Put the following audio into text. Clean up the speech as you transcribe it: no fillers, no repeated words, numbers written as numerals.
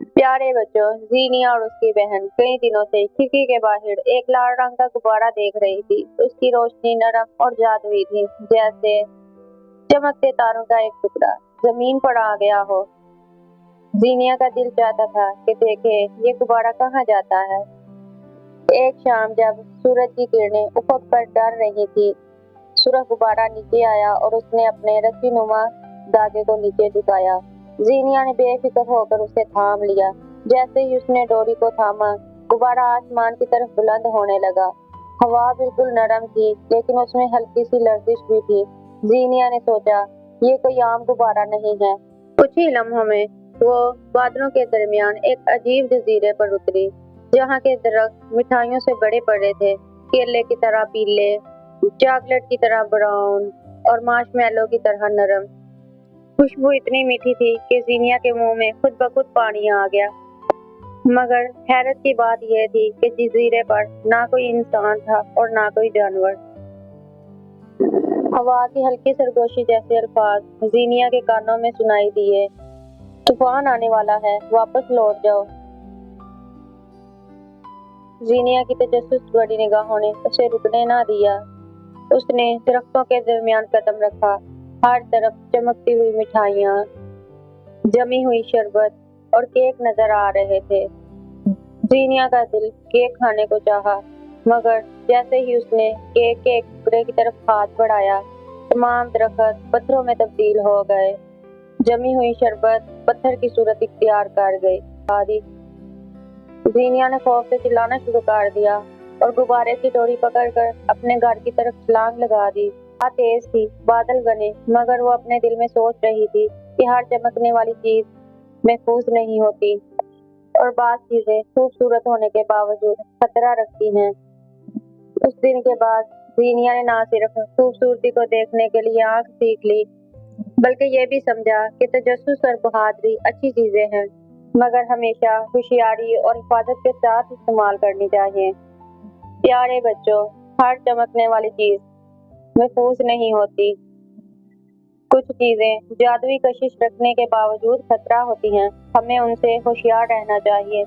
प्यारे बच्चों, जीनिया और उसकी बहन कई दिनों से खिड़की के बाहर एक लाल रंग का गुब्बारा देख रही थी। उसकी रोशनी नरम और जादुई थी, जैसे चमकते तारों का एक टुकड़ा जमीन पर आ गया हो। जीनिया का दिल चाहता था कि देखे ये गुब्बारा कहाँ जाता है। एक शाम जब सूरज की किरणें ऊपर पर डर रही थी, सूरज गुब्बारा नीचे आया और उसने अपने रस्सी नुमा धागे को नीचे झुकाया। जीनिया ने बेफिक्र होकर उसे थाम लिया। जैसे ही उसने डोरी को थामा, गुब्बारा आसमान की तरफ बुलंद होने लगा। हवा बिल्कुल नरम थी, लेकिन उसमें हल्की सी लर्जिश भी थी। जीनिया ने सोचा, ये कोई आम गुब्बारा नहीं है। कुछ ही लम्हों में वो बादलों के दरमियान एक अजीब जजीरे पर उतरी, जहाँ के दरख्त मिठाइयों से बड़े बड़े थे, केले की तरह पीले, चॉकलेट की तरह ब्राउन और मार्शमैलो की तरह नरम। खुशबू इतनी मीठी थी कि जीनिया के मुंह में खुद ब खुद पानी आ गया। मगर हैरत की बात यह थी कि जजीरे पर ना कोई इंसान था और ना कोई जानवर। हवा की हल्की सरगोशी जैसे अल्फाज जीनिया के कानों में सुनाई दिए, तूफान आने वाला है, वापस लौट जाओ। जीनिया की तजस्सुस बड़ी निगाहों ने उसे रुकने ना दिया। उसने दरख्तों के दरमियान कदम रखा। हर तरफ चमकती हुई मिठाइयाँ, जमी हुई शरबत और केक नजर आ रहे थे। जीनिया का दिल केक खाने को चाहा, मगर जैसे ही उसने केक के एक टुकड़े की तरफ हाथ बढ़ाया, तमाम दरख्त पत्थरों में तब्दील हो गए। जमी हुई शरबत पत्थर की सूरत इख्तियार कर गई। जीनिया ने खौफ से चिल्लाना शुरू कर दिया और गुब्बारे की डोरी पकड़कर अपने घर की तरफ छलांग लगा दी। हवा तेज थी, बादल घने, मगर वो अपने दिल में सोच रही थी कि हर चमकने वाली चीज महफूज नहीं होती और बात चीजें खूबसूरत होने के बावजूद खतरा रखती हैं। उस दिन के बाद जीनिया ने ना सिर्फ खूबसूरती को देखने के लिए आंख सीख ली, बल्कि ये भी समझा कि तजस्सुस और बहादुरी अच्छी चीजें हैं, मगर हमेशा होशियारी और हिफाजत के साथ इस्तेमाल करनी चाहिए। प्यारे बच्चों, हर चमकने वाली चीज महफूज नहीं होती। कुछ चीजें जादुई कशिश रखने के बावजूद खतरा होती हैं। हमें उनसे होशियार रहना चाहिए।